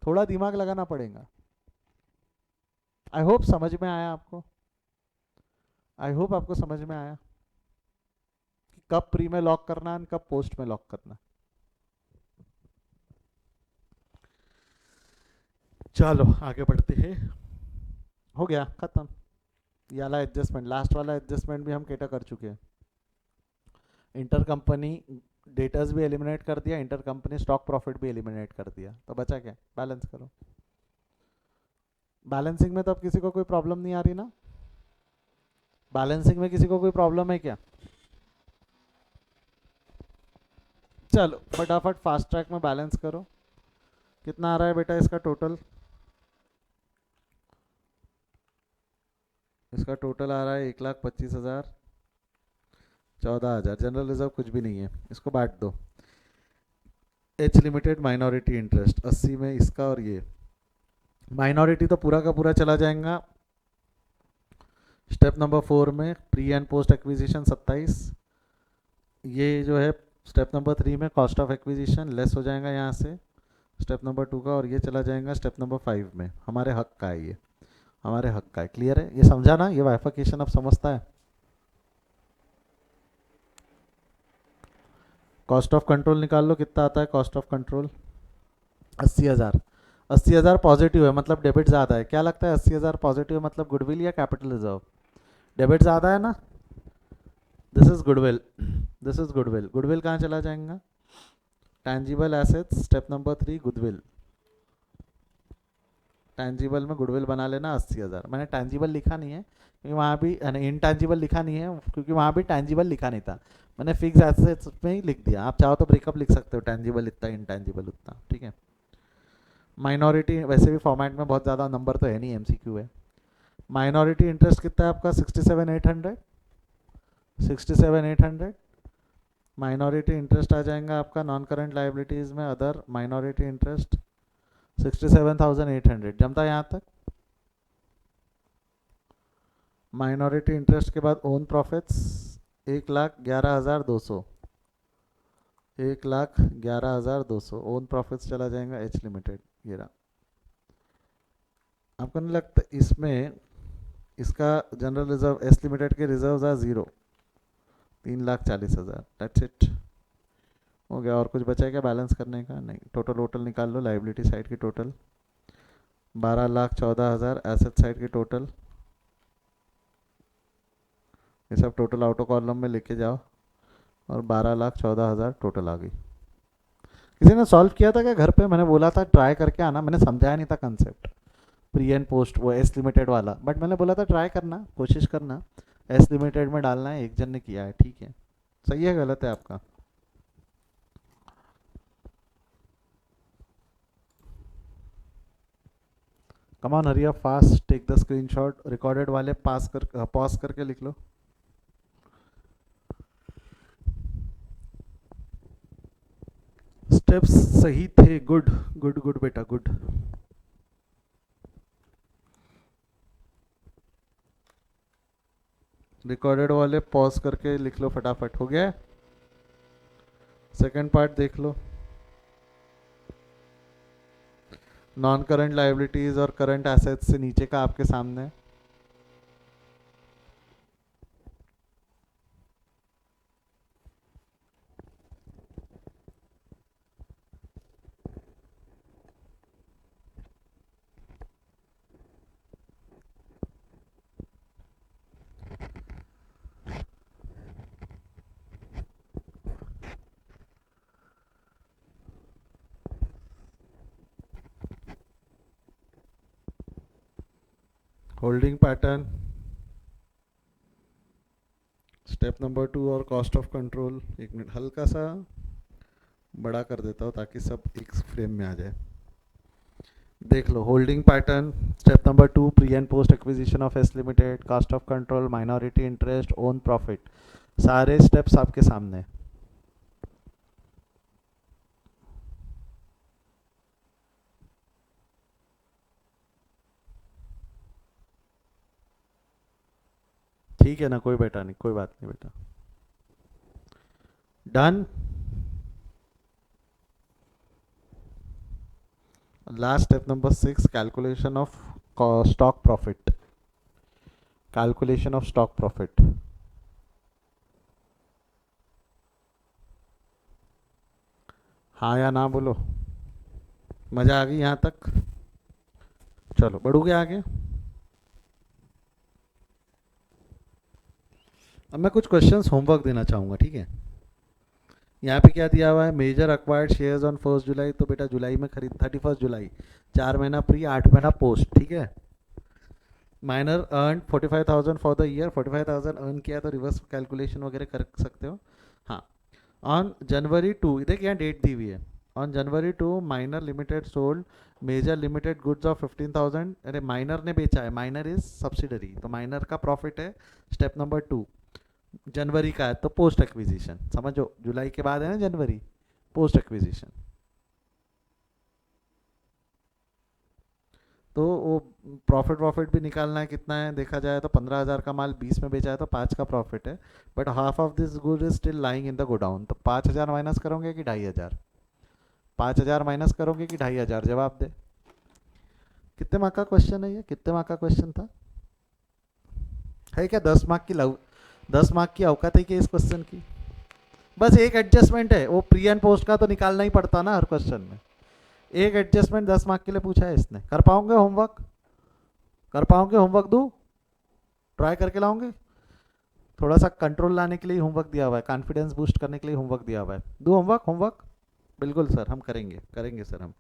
थोड़ा दिमाग लगाना पड़ेगा। आई होप समझ में आया आपको, आई होप आपको समझ में आया कि कब प्री में लॉक करना है, कब पोस्ट में लॉक करना। चलो आगे बढ़ते हैं, हो गया खत्म। ये वाला एडजस्टमेंट, लास्ट वाला एडजस्टमेंट भी हम कैटर कर चुके हैं। इंटर कंपनी डेटर्स भी एलिमिनेट कर दिया, इंटर कंपनी स्टॉक प्रॉफिट भी एलिमिनेट कर दिया, तो बचा क्या? बैलेंस करो। बैलेंसिंग में तो अब किसी को कोई प्रॉब्लम नहीं आ रही ना? बैलेंसिंग में किसी को कोई प्रॉब्लम है क्या? चलो फटाफट फास्ट ट्रैक में बैलेंस करो। कितना आ रहा है बेटा इसका टोटल? इसका टोटल आ रहा है 1,25,000, 14,000। जनरल रिजर्व कुछ भी नहीं है, इसको बांट दो। एच लिमिटेड माइनॉरिटी इंटरेस्ट 80 में इसका, और ये माइनॉरिटी तो पूरा का पूरा चला जाएगा स्टेप नंबर 4 में, प्री एंड पोस्ट एक्विजिशन 27। ये जो है स्टेप नंबर 3 में कॉस्ट ऑफ एक्विजिशन लेस हो जाएगा यहाँ से स्टेप नंबर 2 का, और ये चला जाएगा स्टेप नंबर 5 में। हमारे हक का है ये, हमारे हक का है। क्लियर है? ये समझा ना? ये बाइफर्केशन अब समझता है। कॉस्ट ऑफ कंट्रोल निकाल लो, कितना आता है कॉस्ट ऑफ कंट्रोल? 80,000। 80,000 पॉजिटिव है, मतलब डेबिट ज़्यादा है। क्या लगता है 80,000 पॉजिटिव है मतलब गुडविल या कैपिटल रिजर्व? डेबिट ज़्यादा है ना, this is goodwill, this is goodwill. Goodwill कहाँ चला जाएगा? Tangible assets step number 3 goodwill. Tangible में गुडविल बना लेना 80,000। मैंने टैंजिबल लिखा नहीं है क्योंकि वहाँ भी इनटैंजिबल लिखा नहीं है, क्योंकि वहाँ भी टैंजिबल लिखा नहीं था, मैंने फिक्स एसेट्स में ही लिख दिया। आप चाहो तो ब्रेकअप लिख सकते हो, टैंजिबल इतना, इनटैंजिबल उतना, ठीक है। माइनॉरिटी वैसे भी फॉर्मेट में बहुत ज़्यादा नंबर तो है नहीं, एमसीक्यू है। माइनॉरिटी इंटरेस्ट कितना है आपका 67,800, 67,800 माइनॉरिटी इंटरेस्ट आ जाएगा आपका नॉन करंट लाइबिलिटीज़ में, अदर माइनॉरिटी इंटरेस्ट 67,800 जमता है यहाँ तक। माइनॉरिटी इंटरेस्ट के बाद ओन प्रॉफिट्स 1,11,200, 1,11,200 ओन प्रॉफिट्स चला जाएगा एच लिमिटेड। ये रहा। आपको नहीं लगता इसमें इसका जनरल रिजर्व एस लिमिटेड के रिजर्व आ 0, 3,40,000, दैट्स इट, हो गया। और कुछ बचा है क्या बैलेंस करने का? नहीं। टोटल निकाल लो, लाइबिलिटी साइड की टोटल 12,14,000, एसेट साइड की टोटल, ये सब टोटल आउटो कॉलम में लेके जाओ और 12,14,000 टोटल आ गई। किसी ने सॉल्व किया था क्या घर पे? मैंने बोला था ट्राई करके आना, मैंने समझाया नहीं था कंसेप्ट प्री एंड पोस्ट वो एस लिमिटेड वाला, बट मैंने बोला था ट्राई करना, कोशिश करना, एस लिमिटेड में डालना है। एक जन ने किया है, ठीक है, सही है गलत है आपका? Come on hurry up fast, take the screenshot, recorded वाले पॉज करके लिख लो। स्टेप्स सही थे, गुड गुड गुड बेटा गुड। रिकॉर्डेड वाले पॉज करके लिख लो फटाफट, हो गया। सेकंड पार्ट देख लो, नॉन करंट लाइबिलिटीज और करंट एसेट्स से नीचे का आपके सामने। होल्डिंग पैटर्न, स्टेप नंबर 2 और कॉस्ट ऑफ कंट्रोल। एक मिनट हल्का सा बड़ा कर देता हूँ ताकि सब एक फ्रेम में आ जाए। देख लो holding pattern, step number 2 pre and post acquisition of S limited, cost of control, minority interest, own profit, सारे स्टेप्स आपके सामने। ठीक है ना, कोई बेटा नहीं, कोई बात नहीं बेटा, done. Last step number 6, calculation of stock profit, calculation of stock profit. हाँ या ना बोलो, मजा आ गई यहाँ तक? चलो बढ़ोगे आगे। अब मैं कुछ क्वेश्चंस होमवर्क देना चाहूँगा, ठीक है। यहाँ पे क्या दिया हुआ है, मेजर अक्वायर्ड शेयर्स ऑन 1 जुलाई, तो बेटा जुलाई में खरीद 31 जुलाई, 4 महीना प्री, 8 महीना पोस्ट, ठीक है। Minor earn 45,000 for the year, 45,000 earn किया तो रिवर्स कैलकुलेशन वगैरह कर सकते हो। हाँ, ऑन जनवरी 2, देखिए यहाँ डेट दी हुई है, on January 2 minor limited sold major limited goods of 15,000, अरे माइनर ने बेचा है, माइनर इज सब्सिडरी, तो माइनर का प्रॉफिट है स्टेप नंबर 2, जनवरी का है तो पोस्ट एक्विजिशन, समझो जुलाई के बाद है ना जनवरी, पोस्ट एक्विजिशन। तो वो प्रॉफिट भी निकालना है, कितना है देखा जाए तो 15,000 का माल 20 में बेचा है तो 5 का प्रॉफिट है, but half of this good is still lying in the godown, तो 5,000 माइनस करोगे कि 2,500? 5,000 माइनस करोगे कि 2,500? जवाब दे। कितने मार्क का क्वेश्चन है ये, कितने मार्क का क्वेश्चन था? है क्या 10 मार्क की 10 मार्क की औकात है कि इस क्वेश्चन की? बस एक एडजस्टमेंट है, वो प्री एंड पोस्ट का तो निकालना ही पड़ता ना हर क्वेश्चन में। एक एडजस्टमेंट 10 मार्क के लिए पूछा है इसने, कर पाओगे होमवर्क? कर पाओगे होमवर्क? दो ट्राई करके लाओगे? थोड़ा सा कंट्रोल लाने के लिए होमवर्क दिया हुआ है, कॉन्फिडेंस बूस्ट करने के लिए होमवर्क दिया हुआ है। दो होमवर्क, होमवर्क बिल्कुल सर हम करेंगे, करेंगे सर हम।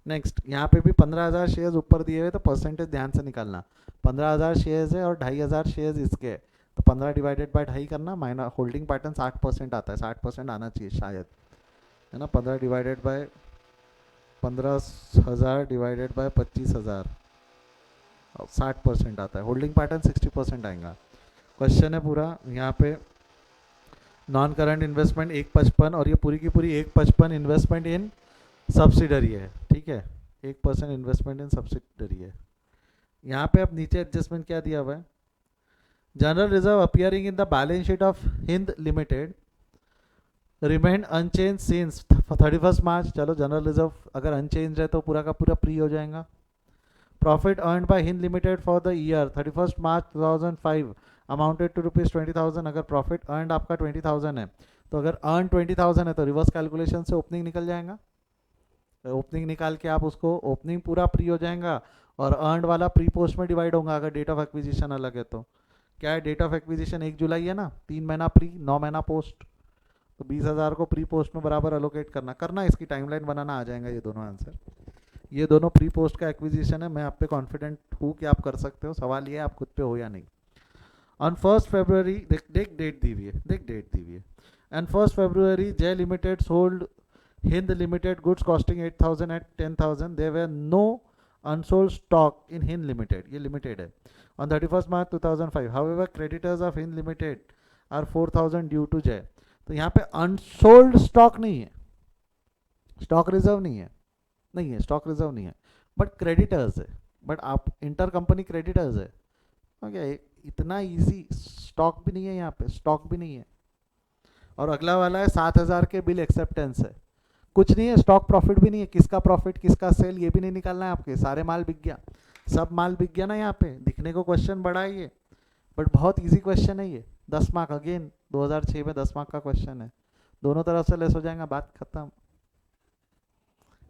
नेक्स्ट, यहाँ पे भी 15,000 शेयर्स ऊपर दिए हुए तो परसेंटेज ध्यान से निकालना। 15,000 शेयर्स है और 2,500 शेयर्स इसके है, तो 15 डिवाइडेड बाय 2.5 करना, माइनस होल्डिंग पैटर्न 60% आता है, 60% आना चाहिए शायद, है ना। 15 डिवाइडेड बाय 15,000 डिवाइडेड बाय 25,000 60% आता है, होल्डिंग पैटर्न 60% आएगा। क्वेश्चन है पूरा यहाँ पे, नॉन करंट इन्वेस्टमेंट 155 और ये पूरी की पूरी 155 इन्वेस्टमेंट इन सब्सिडरी है, ठीक है, 1% इन्वेस्टमेंट इन सब्सिडरी है। यहाँ पे अब नीचे एडजस्टमेंट क्या दिया हुआ है, general reserve appearing in the balance sheet of Hind limited remain unchange since 31 March. चलो जनरल रिजर्व अगर अनचेंज है तो पूरा का पूरा प्री हो जाएगा। Profit earn by Hind limited for the year 31 March 2005 amounted to ₹20,000। अगर प्रॉफिट अर्न आपका 20,000 है तो अगर अर्न 20,000 है तो रिवर्स कैलकुलेशन से ओपनिंग निकल जाएगा, ओपनिंग निकाल के आप उसको ओपनिंग पूरा प्री हो जाएगा और अर्न वाला प्री पोस्ट में डिवाइड होगा अगर डेट ऑफ एक्विजिशन अलग है तो। क्या है, डेट ऑफ एक्विजिशन 1 जुलाई है ना, 3 महीना प्री 9 महीना पोस्ट, तो 20,000 को प्री पोस्ट में बराबर अलोकेट करना इसकी टाइमलाइन बनाना आ जाएगा ये दोनों आंसर। ये दोनों प्री पोस्ट का एक्विजिशन है, मैं आप पे कॉन्फिडेंट हूँ कि आप कर सकते हो, सवाल ये है आप खुद पे हो या नहीं। ऑन 1 फरवरी देख डेट दी हुई है, देख डेट दी हुई है। And 1 February Jai limited sold Hind limited goods costing 8,000 at 10,000। There were no unsold stock in Hind limited, ये लिमिटेड है। On 31 March 2005 however creditors of Hind limited are 4,000 due to Jai. तो यहाँ पे अनसोल्ड स्टॉक नहीं है, स्टॉक रिजर्व नहीं है, नहीं है स्टॉक रिजर्व नहीं है, बट क्रेडिटर्स है, बट आप इंटर कंपनी क्रेडिटर्स है। ओके, इतना इजी, स्टॉक भी नहीं है यहाँ पे, स्टॉक भी नहीं है। और अगला वाला है 7,000 के बिल एक्सेप्टेंस है, कुछ नहीं है, स्टॉक प्रॉफिट भी नहीं है, किसका प्रॉफिट किसका सेल ये भी नहीं निकालना है आपके, सारे माल बिक गया, सब माल बिक गया ना। यहाँ पे दिखने को क्वेश्चन बड़ा है ये, बट बहुत इजी क्वेश्चन है ये, 10 मार्क अगेन 2006 में 10 मार्क का क्वेश्चन है, दोनों तरफ से लेस हो जाएगा, बात खत्म।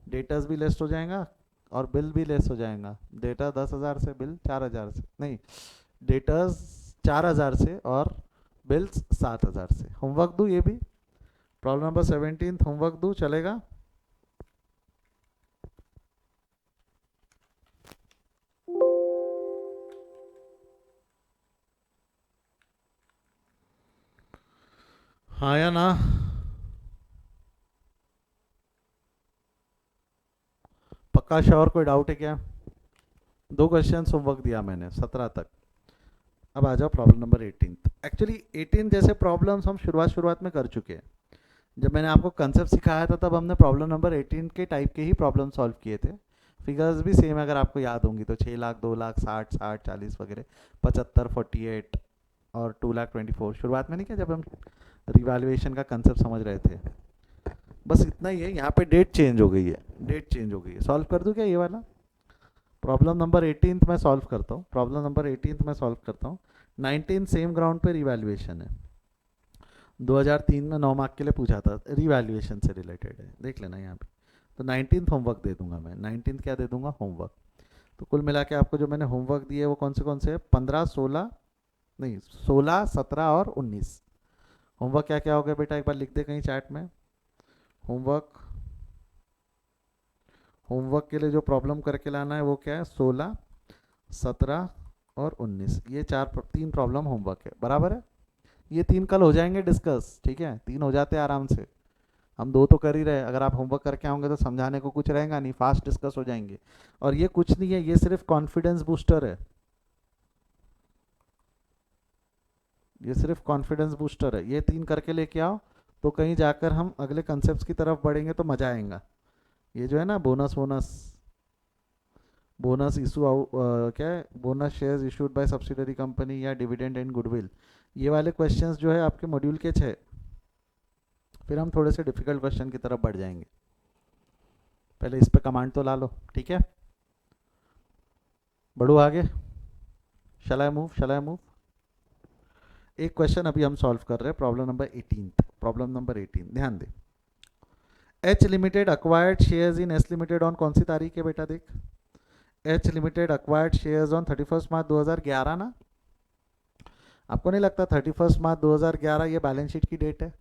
डेटर्स भी लेस हो जाएगा और बिल भी लेस हो जाएगा। डेटा 10,000 से, बिल 4,000 से, नहीं डेटर्स 4,000 से और बिल्स 7,000 से। होमवर्क दूँ ये भी, प्रॉब्लम नंबर 17 होमवर्क दूँ, चलेगा? हाँ या ना? पक्का श्योर? कोई डाउट है क्या? 2 क्वेश्चन होमवर्क दिया मैंने 17 तक। अब आ जाओ प्रॉब्लम नंबर 18। एक्चुअली 18 जैसे प्रॉब्लम्स हम शुरुआत में कर चुके हैं। जब मैंने आपको कंसेप्ट सिखाया था तब हमने प्रॉब्लम नंबर 18 के टाइप के ही प्रॉब्लम सॉल्व किए थे। फिगर्स भी सेम अगर आपको याद होंगी तो 6 लाख, 2 लाख, 60, 60, 40 वगैरह, 75, 48 और 2 लाख 24 शुरुआत में नहीं किया जब हम रिवैल्यूएशन का कंसेप्ट समझ रहे थे। बस इतना ही है, यहाँ पे डेट चेंज हो गई है, डेट चेंज हो गई है। सॉल्व कर दूँ क्या ये वाला? प्रॉब्लम नंबर 18 मैं सॉल्व करता हूँ, प्रॉब्लम नंबर 18 मैं सॉल्व करता हूँ। 19 सेम ग्राउंड पे रिवैल्यूएशन है, 2003 में 9 मार्क के लिए पूछा था, रिवैल्यूएशन से रिलेटेड है, देख लेना यहाँ पे। तो 19 होमवर्क दे दूंगा मैं, 19 क्या दे दूंगा? होमवर्क। तो कुल मिला के आपको जो मैंने होमवर्क दिए वो कौन से है? 15, 16 नहीं 16, 17 और 19। होमवर्क क्या क्या हो गया बेटा, एक बार लिख दे कहीं चैट में। होमवर्क के लिए जो प्रॉब्लम करके लाना है वो क्या है? 16, 17 और 19, ये 3 प्रॉब्लम होमवर्क है, बराबर है। ये 3 कल हो जाएंगे डिस्कस, ठीक है, 3 हो जाते हैं आराम से, हम 2 तो कर ही रहे। अगर आप होमवर्क करके आओगे तो समझाने को कुछ रहेगा नहीं, फास्ट डिस्कस हो जाएंगे। और ये कुछ नहीं है, ये सिर्फ कॉन्फिडेंस बूस्टर है, ये सिर्फ कॉन्फिडेंस बूस्टर है। ये 3 करके लेके आओ तो कहीं जाकर हम अगले कंसेप्ट की तरफ बढ़ेंगे तो मजा आएगा। ये जो है ना बोनस इशू क्या है, bonus shares issued by subsidiary company या डिविडेंड एंड गुडविल, ये वाले क्वेश्चंस जो है आपके मॉड्यूल के 6। फिर हम थोड़े से डिफिकल्ट क्वेश्चन की तरफ बढ़ जाएंगे, पहले इस पे कमांड तो ला लो, ठीक है। बढ़ो आगे, शैल आई मूव। एक क्वेश्चन अभी हम सॉल्व कर रहे हैं, प्रॉब्लम नंबर 18। प्रॉब्लम नंबर 18 ध्यान दे। H limited acquired shares in S limited on कौन सी तारीख है बेटा? देख, H limited acquired shares on 31 March 2011 ना? आपको नहीं लगता 31 मार्च 2011 ये बैलेंस शीट की डेट है?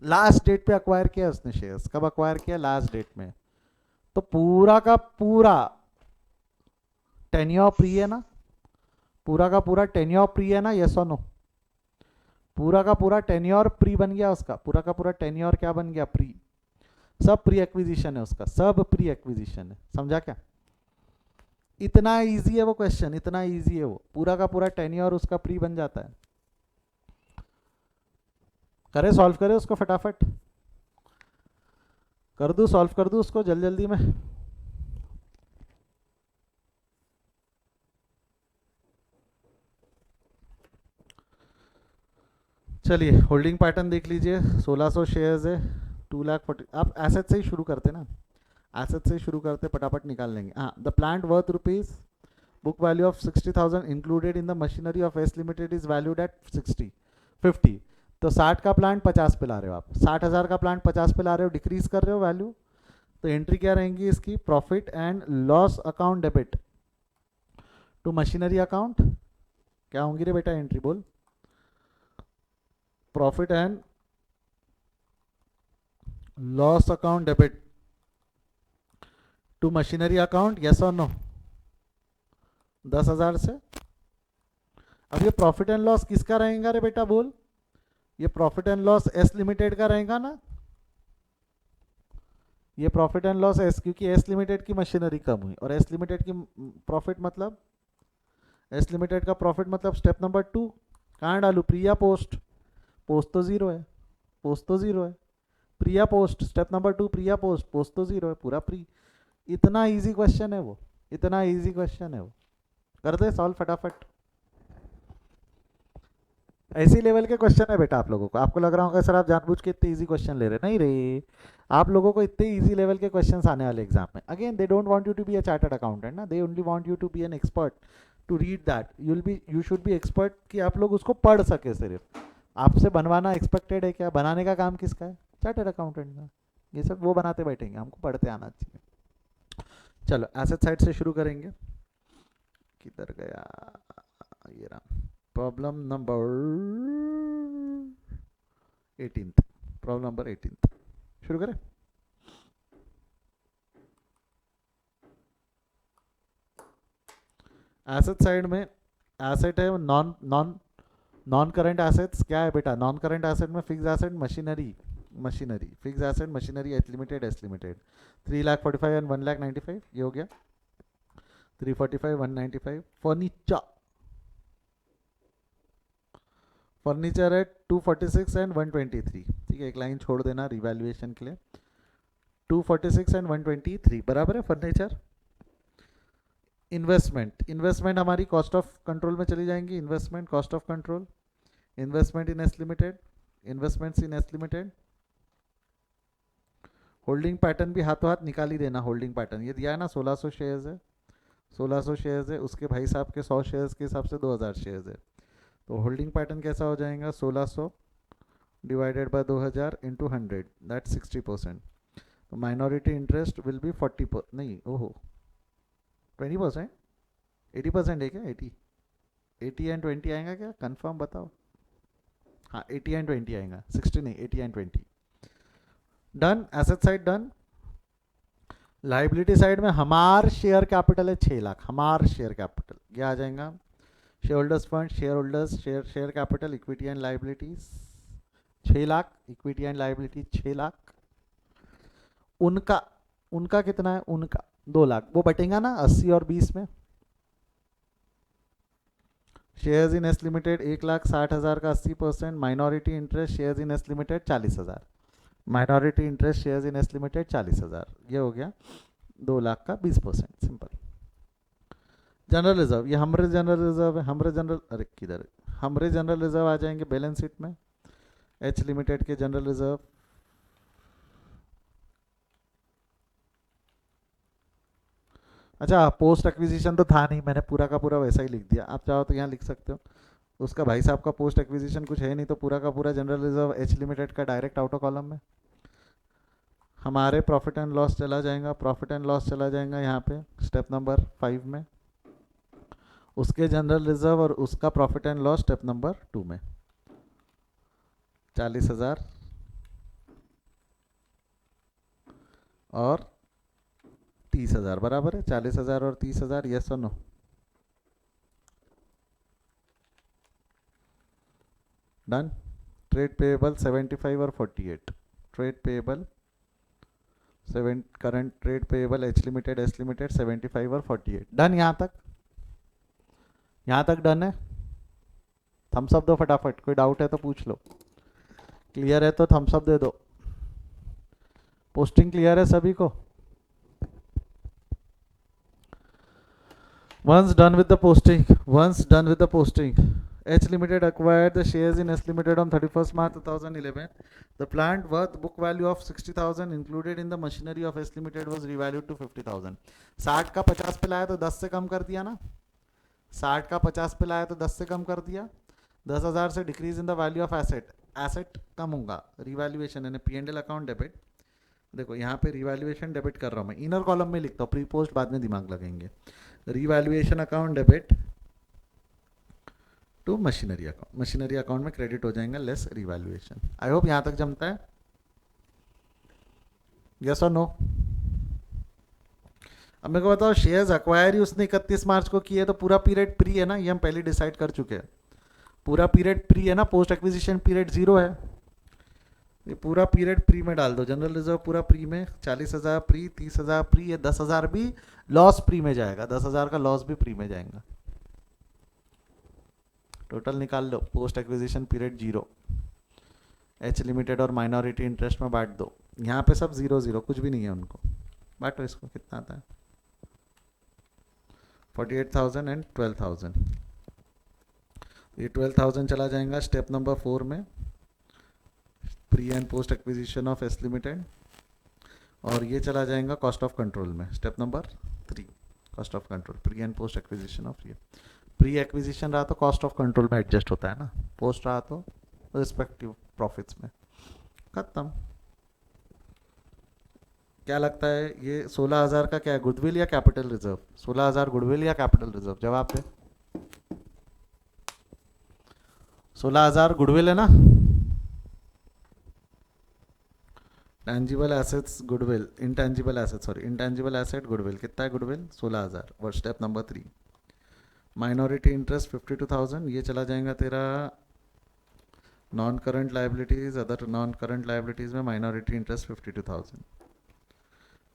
लास्ट डेट पे अक्वायर किया उसने शेयर्स, कब अक्वायर किया? लास्ट डेट में। तो पूरा का पूरा टेन्योर प्री है ना, पूरा का पूरा टेन्योर प्री है ना, यस और नो? पूरा का पूरा टेन्योर प्री बन गया उसका, पूरा का पूरा टेन्योर क्या बन गया? प्री। सब प्री एक्विजिशन है उसका, सब प्री एक्विजिशन है, समझा क्या? इतना इजी है वो क्वेश्चन, इतना इजी है वो, पूरा का पूरा टेन्योर उसका प्री बन जाता है। करे सॉल्व करे उसको फटाफट, कर दूं सॉल्व कर दूं उसको जल्दी जल्दी में। चलिए होल्डिंग पैटर्न देख लीजिए, 1600 शेयर्स है, 2,40,000। आप एसेट से ही शुरू करते ना, एसेट से ही शुरू करते, फटाफट निकाल लेंगे। हाँ, the plant worth rupees, book value of 60,000 included in the machinery of S limited is valued at 50। तो 60 का प्लांट 50 पे ला रहे हो आप, 60,000 का प्लांट 50 पे ला रहे हो, डिक्रीज कर रहे हो वैल्यू। तो एंट्री क्या रहेंगी इसकी, profit and loss account debit to machinery account. क्या होंगी रे बेटा एंट्री बोल, profit and loss account debit to machinery account, yes और नो। 10,000 से। अब ये प्रॉफिट एंड लॉस किसका रहेगा रे बेटा बोल, ये profit and loss S limited का रहेगा ना, ये प्रॉफिट एंड लॉस एस, क्योंकि एस लिमिटेड की मशीनरी कम हुई, और एस लिमिटेड की प्रॉफिट मतलब, एस लिमिटेड का प्रॉफिट मतलब स्टेप नंबर 2, कहाँ डालू, प्री या पोस्ट, पोस्ट तो जीरो है, पोस्ट तो जीरो है, प्री या पोस्ट, स्टेप नंबर 2 प्री या पोस्ट, पोस्ट तो जीरो है, पूरा प्री। इतना इजी क्वेश्चन है वो, इतना इजी क्वेश्चन है वो, कर दे सॉल्व फटाफट। ऐसी लेवल के क्वेश्चन है बेटा आप लोगों को, आपको लग रहा होगा सर आप जानबूझ के इतने इजी क्वेश्चन ले रहे, नहीं रे, आप लोगों को इतने इजी लेवल के क्वेश्चंस आने वाले एग्जाम में। Again they don't want you to be a chartered accountant ना, they only want you to be an expert, to read that, you should be expert, कि आप लोग उसको पढ़ सके सिर्फ। आपसे बनवाना एक्सपेक्टेड है क्या, बनाने का काम किसका है, चार्टर्ड अकाउंटेंट का। ये सब वो बनाते बैठेंगे, हमको पढ़ते आना चाहिए। चलो एसेट साइड से शुरू करेंगे, किधर गया ये रहा, प्रॉब्लम नंबर 18, प्रॉब्लम नंबर 18 शुरू करें। एसेट साइड में एसेट है non non non current assets, क्या है बेटा, नॉन करंट एसेट में fix asset machinery, machinery fix asset machinery H limited, S limited, 3,45,000 and 1,95,000, ये हो गया 345 195। फर्नीचर, फर्नीचर है 246 एंड 123, ठीक है, एक लाइन छोड़ देना रिवैल्यूएशन के लिए, 246 एंड 123 बराबर है फर्नीचर। इन्वेस्टमेंट, इन्वेस्टमेंट हमारी कॉस्ट ऑफ कंट्रोल में चली जाएंगी, investment cost of control, investment in S limited, investments in S limited. Holding pattern भी हाथों हाथ निकाल ही देना, होल्डिंग पैटर्न ये दिया है ना, 1600 शेयर्स है, 1600 शेयर्स है, उसके भाई साहब के 100 शेयर्स के हिसाब से 2000 शेयर्स है, तो होल्डिंग पैटर्न कैसा हो जाएगा, 1600 डिवाइडेड बाय 2000 इंटू 100, दैट 60%। तो माइनॉरिटी इंटरेस्ट विल बी 40, नहीं ओहो 20%, 80% है क्या, 80 एंड 20 आएगा क्या, कंफर्म बताओ। हाँ 80 एंड 20 आएगा, 60 नहीं, 80 and 20। Done, asset side done. Liability side में हमार शेयर कैपिटल है 6 लाख, हमार शेयर कैपिटल ये आ जाएगा, share holders fund, share holders, share capital, equity and liabilities 6 lakh, equity and liability 6 lakh. उनका, उनका कितना है, उनका 2 लाख, वो बटेगा ना 80 और 20 में। शेयर्स इन एस लिमिटेड 1,60,000 का 80%, minority interest shares in S limited 40,000, minority interest shares in S limited 40,000, ये हो गया 2 लाख का 20%, सिंपल। जनरल रिजर्व, ये हमरे जनरल रिजर्व है, हमरे जनरल, अरे किधर, हमरे जनरल रिजर्व आ जाएंगे बैलेंस शीट में, एच लिमिटेड के जनरल रिजर्व, अच्छा पोस्ट एक्विजिशन तो था नहीं, मैंने पूरा का पूरा वैसा ही लिख दिया, आप चाहो तो यहाँ लिख सकते हो, उसका भाई साहब का पोस्ट एक्विजिशन कुछ है नहीं, तो पूरा का पूरा जनरल रिजर्व एच लिमिटेड का डायरेक्ट आउटर कॉलम में। हमारे प्रॉफिट एंड लॉस चला जाएगा, प्रॉफिट एंड लॉस चला जाएगा यहाँ पे स्टेप नंबर 5 में, उसके जनरल रिजर्व और उसका profit and loss step number 2 में, 40,000 और 30,000 बराबर है, 40,000 और 30,000, यस और नो। डन। ट्रेड पेएबल 75 और 48, trade payable current trade payable H limited S limited 75 और 48 डन। यहाँ तक डन है। थम्स अप दो फटाफट, कोई डाउट है तो पूछ लो, क्लियर है तो थम्स अप दे दो। पोस्टिंग क्लियर है सभी को? once done with the posting, H Limited acquired the shares in S Limited on 31st March 2011. The plant worth book value of 60,000 included in the machinery of S Limited was revalued to 50,000. 60 का 50 पे लाया तो 10 से कम कर दिया ना, 60 का 50 पे लाया तो 10 से कम कर दिया। 10,000 से decrease in the value of asset कम होगा, रिवैल्यूएशन यानी P&L अकाउंट डेबिट। देखो यहाँ पे रिवैल्यूएशन डेबिट कर रहा हूँ मैं, इनर कॉलम में लिखता हूँ, प्री पोस्ट बाद में दिमाग लगेंगे। Revaluation account debit to machinery account, machinery account में क्रेडिट हो जाएगा लेस रिवैल्यूएशन। आई होप यहाँ तक जमता है, यस और नो? अब मेरे को बताओ, शेयर्स अक्वायर ही उसने 31 मार्च को किए तो पूरा पीरियड प्री है ना, ये हम पहले डिसाइड कर चुके हैं, पूरा पीरियड प्री है ना, पोस्ट एक्विजिशन पीरियड 0 है, ये पूरा पीरियड प्री में डाल दो। जनरल रिजर्व पूरा प्री में, 40,000 प्री, 30,000 प्री, ये 10,000 भी लॉस प्री में जाएगा, 10,000 का लॉस भी प्री में जाएगा। टोटल निकाल लो, post acquisition period 0, H limited और माइनॉरिटी इंटरेस्ट में बांट दो। यहाँ पे सब 0 कुछ भी नहीं है उनको, बांटो इसको, कितना आता है? 48,000 एंड 12,000। ये 12,000 चला जाएगा स्टेप नंबर 4 में, pre and post acquisition of S limited, और ये चला जाएगा कॉस्ट ऑफ कंट्रोल में, step number 3 cost of control, pre and post acquisition of. ये प्री एक्विजिशन रहा तो कॉस्ट ऑफ कंट्रोल में एडजस्ट होता है ना, पोस्ट रहा तो रिस्पेक्टिव प्रॉफिट्स में, खत्म। क्या लगता है ये 16,000 का क्या है, गुडविल या कैपिटल रिजर्व? 16,000 गुडविल या कैपिटल रिजर्व? जवाब दे। 16,000 गुडविल है ना, tangible assets goodwill, intangible asset, sorry intangible asset goodwill, कितना है गुडविल? 16,000। और स्टेप नंबर 3 माइनॉरिटी इंटरेस्ट 52,000, ये चला जाएगा तेरा non current liabilities, other non current liabilities में minority interest 52,000।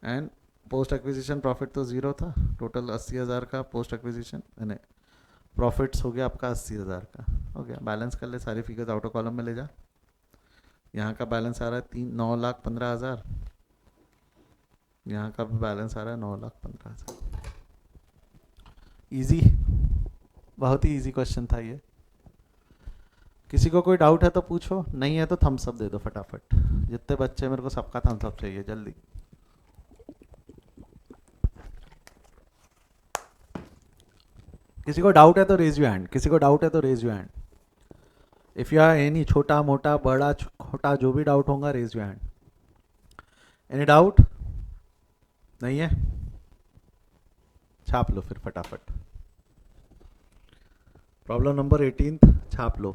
And post acquisition profit तो 0 था, टोटल 80,000 का पोस्ट एक्विजिशन यानी प्रॉफिट्स हो गया आपका 80,000 का, हो गया। बैलेंस कर ले, सारी फिगर्स आउटर कॉलम में ले जा। यहाँ का बैलेंस आ रहा है 9,15,000, यहाँ का भी बैलेंस आ रहा है 9,15,000। इजी, बहुत ही इजी क्वेश्चन था ये। किसी को कोई डाउट है तो पूछो, नहीं है तो थम्स अप दे दो फटाफट। जितने बच्चे, मेरे को सबका थम्स अप चाहिए जल्दी। किसी को डाउट है तो रेज यू हैंड, किसी को डाउट है तो raise you hand. If you are any, छोटा मोटा बड़ा छोटा जो भी डाउट होगा, raise you hand. Any doubt? नहीं है? छाप लो फिर फटाफट। प्रॉब्लम नंबर 18 छाप लो।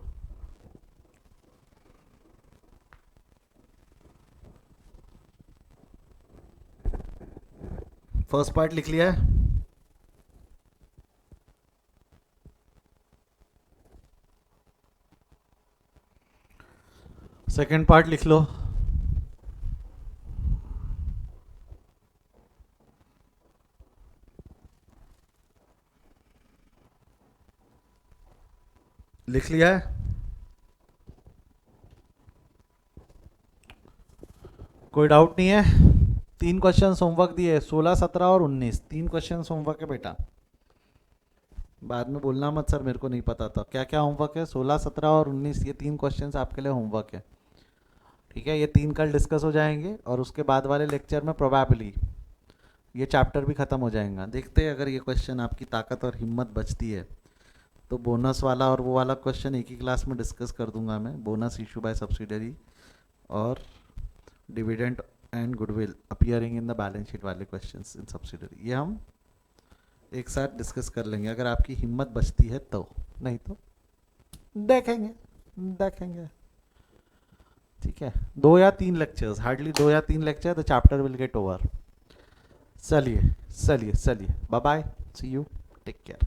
फर्स्ट पार्ट लिख लिया है? सेकेंड पार्ट लिख लो। लिख लिया है? कोई डाउट नहीं है? 3 क्वेश्चन होमवर्क दिए, 16, 17 और 19, 3 क्वेश्चन होमवर्क है बेटा। बाद में बोलना मत सर मेरे को नहीं पता था। क्या क्या होमवर्क है? 16, 17 और 19, ये 3 क्वेश्चन आपके लिए होमवर्क है, ठीक है। ये 3 कल डिस्कस हो जाएंगे और उसके बाद वाले लेक्चर में प्रोबेबली ये चैप्टर भी ख़त्म हो जाएगा। देखते हैं अगर ये क्वेश्चन आपकी ताकत और हिम्मत बचती है तो बोनस वाला और वो वाला क्वेश्चन एक ही क्लास में डिस्कस कर दूंगा मैं। बोनस इशू बाय सब्सिडरी और dividend and goodwill appearing in the balance sheet वाले क्वेश्चंस इन सब्सिडरी, ये हम एक साथ डिस्कस कर लेंगे अगर आपकी हिम्मत बचती है तो, नहीं तो देखेंगे ठीक है। 2 या 3 लेक्चर्स, हार्डली 2 या 3 lecture, the chapter will get over. चलिए bye bye, see you, take care.